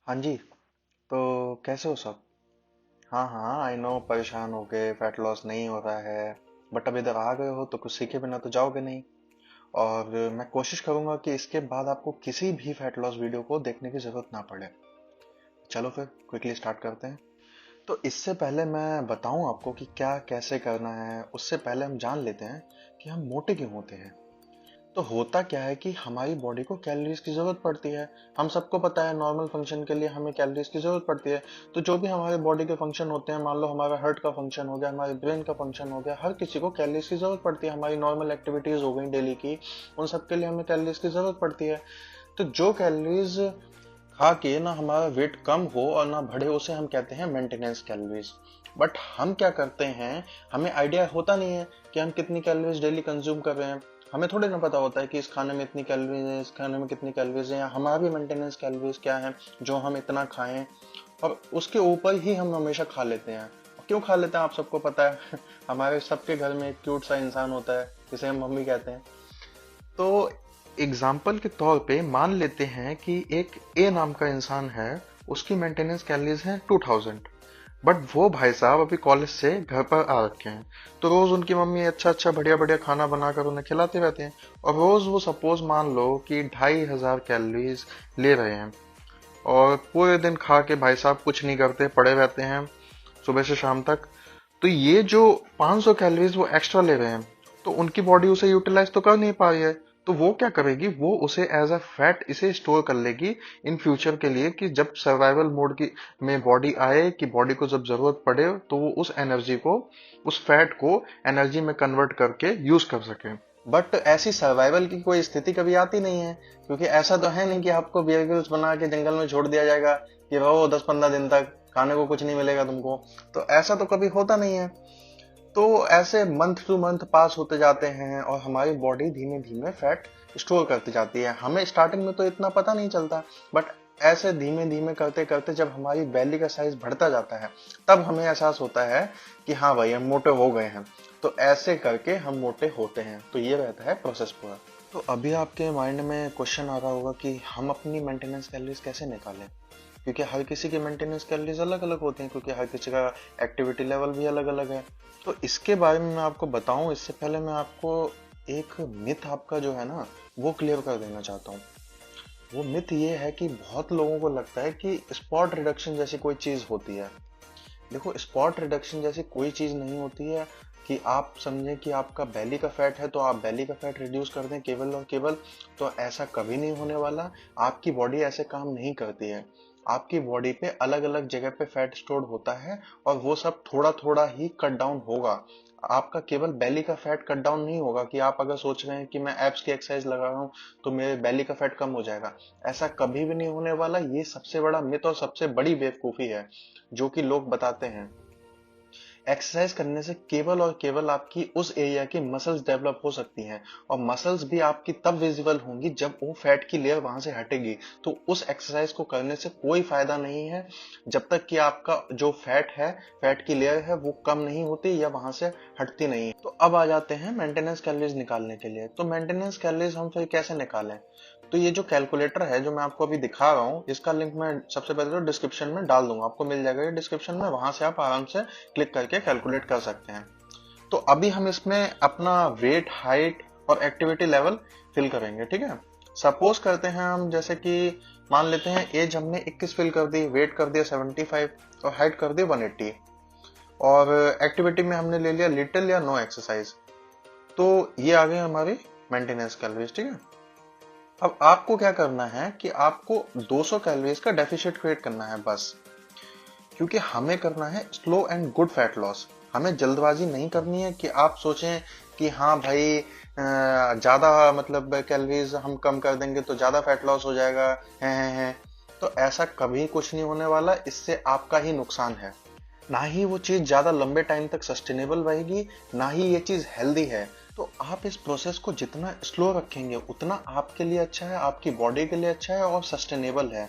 हाँ जी। तो कैसे हो सब? हाँ हाँ, आई नो, परेशान हो गए, फैट लॉस नहीं हो रहा है। बट अब इधर आ गए हो तो कुछ सीखे बिना तो जाओगे नहीं। और मैं कोशिश करूंगा कि इसके बाद आपको किसी भी फैट लॉस वीडियो को देखने की जरूरत ना पड़े। चलो फिर क्विकली स्टार्ट करते हैं। तो इससे पहले मैं बताऊं आपको कि क्या कैसे करना है, उससे पहले हम जान लेते हैं कि हम मोटे क्यों होते हैं। तो होता क्या है कि हमारी बॉडी को कैलोरीज की जरूरत पड़ती है। हम सबको पता है नॉर्मल फंक्शन के लिए हमें कैलोरीज की जरूरत पड़ती है। तो जो भी हमारे बॉडी के फंक्शन होते हैं, मान लो हमारा हार्ट का फंक्शन हो गया, हमारे ब्रेन का फंक्शन हो गया, हर किसी को कैलोरीज की जरूरत पड़ती है। हमारी नॉर्मल एक्टिविटीज हो गई डेली की, उन सब के लिए हमें कैलोरीज की जरूरत पड़ती है। तो जो कैलोरीज खा के ना हमारा वेट कम हो और ना बढ़े, उसे हम कहते हैं मेंटेनेंस कैलोरीज। बट हम क्या करते हैं, हमें आइडिया होता नहीं है कि हम कितनी कैलोरीज डेली कंज्यूम कर रहे हैं। हमें थोड़ी ना पता होता है कि इस खाने में इतनी कैलोरीज है, इस खाने में कितनी कैलोरीज है, या हमारी मेंटेनेंस कैलोरीज क्या है जो हम इतना खाएं। और उसके ऊपर ही हम हमेशा खा लेते हैं। क्यों खा लेते हैं आप सबको पता है। हमारे सबके घर में एक क्यूट सा इंसान होता है जिसे हम मम्मी कहते हैं। तो एग्जाम्पल के तौर पे मान लेते हैं कि एक ए नाम का इंसान है, उसकी मेंटेनेंस कैलोरीज है 2000। बट वो भाई साहब अभी कॉलेज से घर पर आ रखे हैं। तो रोज उनकी मम्मी अच्छा अच्छा बढ़िया बढ़िया खाना बनाकर उन्हें खिलाते रहते हैं। और रोज वो सपोज मान लो कि 2500 कैलोरीज ले रहे हैं। और पूरे दिन खा के भाई साहब कुछ नहीं करते, पड़े रहते हैं सुबह से शाम तक। तो ये जो 500 कैलोरीज वो एक्स्ट्रा ले रहे हैं, तो उनकी बॉडी उसे यूटिलाइज तो कर नहीं पा रही है। तो वो क्या करेगी, वो उसे एज अ फैट इसे स्टोर कर लेगी इन फ्यूचर के लिए, कि जब सर्वाइवल मोड की में बॉडी आए, कि बॉडी को जब जरूरत पड़े तो वो उस एनर्जी को, उस फैट को एनर्जी में कन्वर्ट करके यूज कर सके। बट ऐसी सर्वाइवल की कोई स्थिति कभी आती नहीं है, क्योंकि ऐसा तो है नहीं कि आपको बियर ग्रिल्स बना के जंगल में छोड़ दिया जाएगा कि रहो 10-15 दिन तक, खाने को कुछ नहीं मिलेगा तुमको। तो ऐसा तो कभी होता नहीं है। तो ऐसे मंथ टू मंथ पास होते जाते हैं और हमारी बॉडी धीमे धीमे फैट स्टोर करती जाती है। हमें स्टार्टिंग में तो इतना पता नहीं चलता, बट ऐसे धीमे धीमे करते करते जब हमारी बैली का साइज बढ़ता जाता है, तब हमें एहसास होता है कि हाँ भाई हम मोटे हो गए हैं। तो ऐसे करके हम मोटे होते हैं। तो ये रहता है प्रोसेस पूरा। तो अभी आपके माइंड में क्वेश्चन आ रहा होगा कि हम अपनी मेंटेनेंस कैलोरीज कैसे निकालें, क्योंकि हर किसी की मेंटेनेंस कैलोरीज अलग अलग होती हैं, क्योंकि हर किसी का एक्टिविटी लेवल भी अलग अलग है। तो इसके बारे में मैं आपको बताऊं, इससे पहले मैं आपको एक मिथ आपका जो है ना, वो क्लियर कर देना चाहता हूँ। वो मिथ ये है कि बहुत लोगों को लगता है कि स्पॉट रिडक्शन जैसी कोई चीज होती है। देखो, स्पॉट रिडक्शन जैसी कोई चीज नहीं होती है कि आप समझें कि आपका बेली का फैट है तो आप बेली का फैट रिड्यूस कर दें केवल और केवल। तो ऐसा कभी नहीं होने वाला। आपकी बॉडी ऐसे काम नहीं करती है। आपकी बॉडी पे अलग अलग जगह पे फैट स्टोर्ड होता है, और वो सब थोड़ा थोड़ा ही कट डाउन होगा। आपका केवल बेली का फैट कट डाउन नहीं होगा कि आप अगर सोच रहे हैं कि मैं एब्स की एक्सरसाइज लगा रहा हूं तो मेरे बेली का फैट कम हो जाएगा। ऐसा कभी भी नहीं होने वाला। ये सबसे बड़ा मिथ और सबसे बड़ी बेवकूफी है जो कि लोग बताते हैं। एक्सरसाइज करने से केवल और केवल आपकी उस एरिया की मसल्स डेवलप हो सकती हैं। और मसल्स भी आपकी तब विजिबल होंगी जब वो फैट की लेयर वहां से हटेगी। तो उस एक्सरसाइज को करने से कोई फायदा नहीं है जब तक कि आपका जो फैट है, फैट की लेयर है, वो कम नहीं होती या वहां से हटती नहीं। तो अब आ जाते हैं मेंटेनेंस कैलोरीज निकालने के लिए। तो मेंटेनेंस कैलोरीज हम फिर कैसे निकालें? तो ये जो कैलकुलेटर है जो मैं आपको अभी दिखा रहा हूँ, इसका लिंक मैं सबसे पहले तो डिस्क्रिप्शन में डाल दूंगा, आपको मिल जाएगा ये डिस्क्रिप्शन में, वहां से आप आराम से क्लिक करके कैलकुलेट कर सकते हैं। तो अभी हम इसमें अपना वेट, हाइट और एक्टिविटी लेवल फिल करेंगे, ठीक है। सपोज करते हैं हम, जैसे कि मान लेते हैं एज हमने 21 फिल कर दी, वेट कर दिया 75 और हाइट कर दी 180, और एक्टिविटी में हमने ले लिया लिटिल या नो एक्सरसाइज। तो ये आ गई हमारी मेंटेनेंस कैलोरीज, ठीक है। अब आपको क्या करना है कि आपको 200 कैलोरीज का डेफिशिट क्रिएट करना है बस। क्योंकि हमें करना है slow and good fat loss. हमें जल्दबाजी नहीं करनी है कि आप सोचें कि हाँ भाई ज्यादा मतलब कैलोरीज हम कम कर देंगे तो ज्यादा फैट लॉस हो जाएगा। है। तो ऐसा कभी कुछ नहीं होने वाला। इससे आपका ही नुकसान है। ना ही वो चीज ज्यादा लंबे टाइम तक सस्टेनेबल रहेगी, ना ही ये चीज हेल्दी है। तो आप इस प्रोसेस को जितना स्लो रखेंगे उतना आपके लिए अच्छा है, आपकी बॉडी के लिए अच्छा है और सस्टेनेबल है।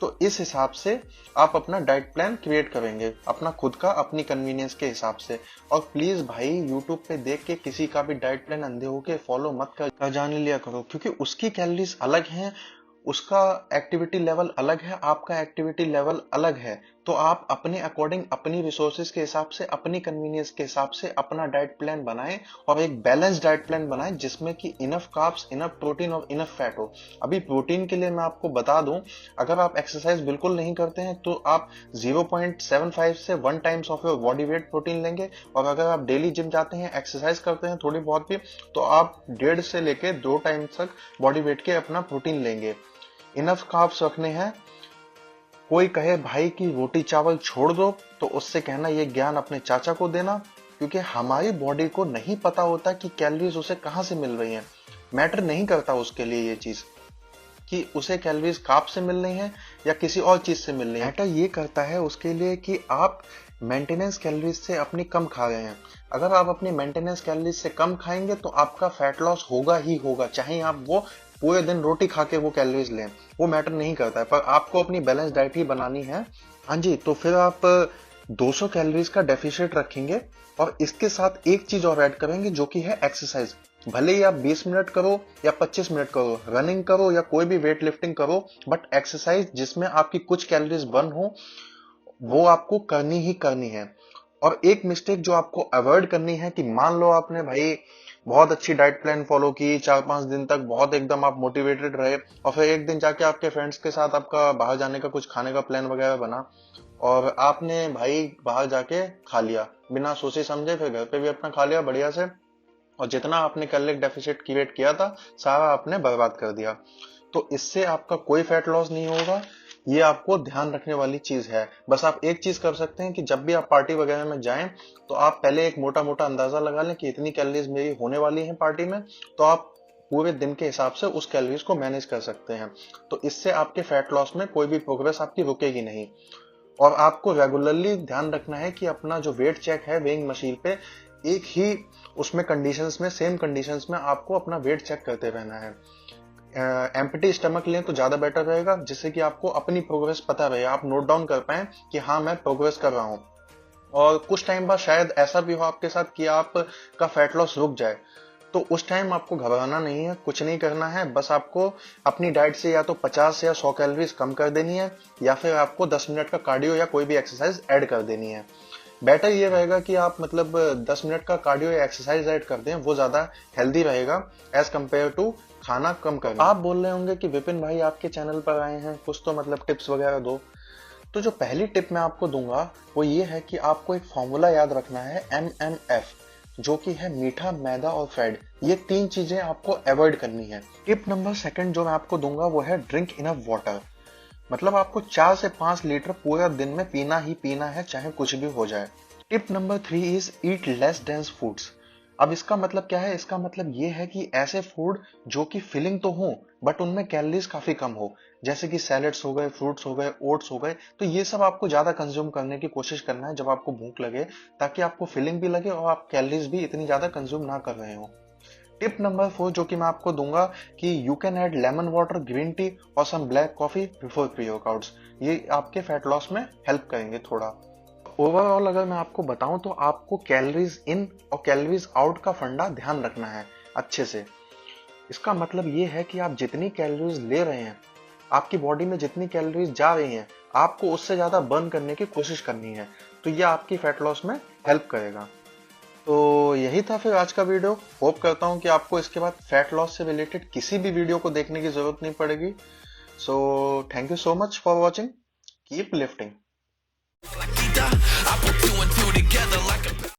तो इस हिसाब से आप अपना डाइट प्लान क्रिएट करेंगे, अपना खुद का, अपनी कन्वीनियंस के हिसाब से। और प्लीज भाई, यूट्यूब पे देख के किसी का भी डाइट प्लान अंधे होके फॉलो मत कर जाने लिया करो, क्योंकि उसकी कैलोरीज अलग हैं उसका एक्टिविटी लेवल अलग है, आपका एक्टिविटी लेवल अलग है। तो आप अपने अकॉर्डिंग, अपनी रिसोर्सेज के हिसाब से, अपनी कन्वीनियंस के हिसाब से अपना डाइट प्लान बनाएं और एक बैलेंस डाइट प्लान बनाएं जिसमें कि इनफ कार्ब्स, इनफ प्रोटीन और इनफ फैट हो। अभी प्रोटीन के लिए मैं आपको बता दूं, अगर आप एक्सरसाइज बिल्कुल नहीं करते हैं तो आप 0.75 से 1 times of your body weight protein लेंगे, और अगर आप डेली जिम जाते हैं, एक्सरसाइज करते हैं थोड़ी बहुत भी, तो आप 1.5 से लेके 2 टाइम्स तक बॉडी वेट के अपना प्रोटीन लेंगे। इनफ कार्ब्स रखने हैं। कोई कहे भाई कि रोटी चावल छोड़ दो, तो उससे कहना ये ज्ञान अपने चाचा को देना, क्योंकि हमारी बॉडी को नहीं पता होता कि कैलोरीज उसे कहां से मिल रही हैं। मैटर नहीं करता उसके लिए ये चीज कि उसे कैलोरीज कार्ब से मिल रही हैं या किसी और चीज से मिल रही है। मैटर ये करता है उसके लिए कि आप मेंटेनेंस कैलोरीज से अपनी कम खा रहे हैं। अगर आप अपनी मेंटेनेंस कैलोरीज से कम खाएंगे तो आपका फैट लॉस होगा ही होगा, चाहे आप वो पूरे दिन रोटी खा के वो कैलोरीज लें, वो मैटर नहीं करता है। पर आपको अपनी बैलेंस डाइट ही बनानी है। हाँ जी, तो फिर आप 200 कैलोरीज का डेफिसिट रखेंगे और इसके साथ एक चीज और ऐड करेंगे जो कि है एक्सरसाइज। भले ही आप 20 मिनट करो या 25 मिनट करो, रनिंग करो या कोई भी वेट लिफ्टिंग करो, बट एक्सरसाइज जिसमें आपकी कुछ कैलोरीज बर्न हो वो आपको करनी ही करनी है। और एक मिस्टेक जो आपको अवॉइड करनी है कि मान लो आपने भाई बहुत अच्छी डाइट प्लान फॉलो की, 4-5 दिन तक बहुत एकदम आप मोटिवेटेड रहे, और फिर एक दिन जाके आपके फ्रेंड्स के साथ आपका बाहर जाने का कुछ खाने का प्लान वगैरह बना और आपने भाई बाहर जाके खा लिया बिना सोचे समझे, फिर घर पे भी अपना खा लिया बढ़िया से, और जितना आपने कैलोरिक डेफिसिट क्रिएट किया था सारा आपने बर्बाद कर दिया। तो इससे आपका कोई फैट लॉस नहीं होगा। ये आपको ध्यान रखने वाली चीज है। बस आप एक चीज कर सकते हैं कि जब भी आप पार्टी वगैरह में जाएं तो आप पहले एक मोटा मोटा अंदाजा लगा लें कि इतनी कैलोरीज मेरी होने वाली है पार्टी में, तो आप पूरे दिन के हिसाब से उस कैलोरीज को मैनेज कर सकते हैं। तो इससे आपके फैट लॉस में कोई भी प्रोग्रेस आपकी रुकेगी नहीं। और आपको रेगुलरली ध्यान रखना है कि अपना जो वेट चेक है वेइंग मशीन पे, एक ही उसमें कंडीशंस में, सेम कंडीशंस में आपको अपना वेट चेक करते रहना है। एम्प्टी स्टमक लें तो ज्यादा बेटर रहेगा, जिससे कि आपको अपनी प्रोग्रेस पता रहे, आप नोट डाउन कर पाए कि हाँ मैं प्रोग्रेस कर रहा हूं। और कुछ टाइम बाद शायद ऐसा भी हो आपके साथ कि आपका फैट लॉस रुक जाए, तो उस टाइम आपको घबराना नहीं है, कुछ नहीं करना है। बस आपको अपनी डाइट से या तो 50 या 100 कैलोरीज कम कर देनी है, या फिर आपको 10 मिनट का कार्डियो या कोई भी एक्सरसाइज ऐड कर देनी है। बेटर ये रहेगा कि आप मतलब 10 मिनट का कार्डियो या एक्सरसाइज ऐड कर दें, वो ज्यादा हेल्दी रहेगा एज कंपेयर टू खाना कम करना। आप बोल रहे होंगे कि विपिन भाई आपके चैनल पर आए हैं, कुछ तो मतलब टिप्स वगैरह दो। तो जो पहली टिप मैं आपको दूंगा वो ये है कि आपको एक फॉर्मूला याद रखना है, MMF, जो कि है मीठा, मैदा और फैट। ये 3 चीजें आपको अवॉइड करनी है। टिप नंबर 2 जो मैं आपको दूंगा वो है ड्रिंक इनफ वाटर। मतलब आपको 4 से 5 लीटर पूरा दिन में पीना ही पीना है, चाहे कुछ भी हो जाए। Tip number 3 is eat less dense foods. अब इसका मतलब क्या है? इसका मतलब ये है कि ऐसे फूड जो कि फिलिंग तो हो बट उनमें कैलोरीज काफी कम हो, जैसे कि सैलेड्स हो गए, फ्रूट्स हो गए, ओट्स हो गए। तो ये सब आपको ज्यादा कंज्यूम करने की कोशिश करना है जब आपको भूख लगे, ताकि आपको फिलिंग भी लगे और आप कैलोरीज भी इतनी ज्यादा कंज्यूम ना कर रहे हो। टिप नंबर 4 जो कि मैं आपको दूंगा कि you can add lemon water, green tea और some black coffee before pre-workouts. ये आपके फैट लॉस में हेल्प करेंगे थोड़ा। ओवरऑल अगर मैं आपको बताऊं तो आपको कैलोरीज इन और कैलोरीज आउट का फंडा ध्यान रखना है अच्छे से। इसका मतलब ये है कि आप जितनी कैलोरीज ले रहे हैं, आपकी बॉडी में जितनी कैलोरीज जा रही हैं, आपको उससे ज्यादा बर्न करने की कोशिश करनी है। तो ये आपकी फैट लॉस में हेल्प करेगा। तो यही था फिर आज का वीडियो। होप करता हूं कि आपको इसके बाद फैट लॉस से रिलेटेड किसी भी वीडियो को देखने की जरूरत नहीं पड़ेगी। So thank you so much for watching. Keep lifting.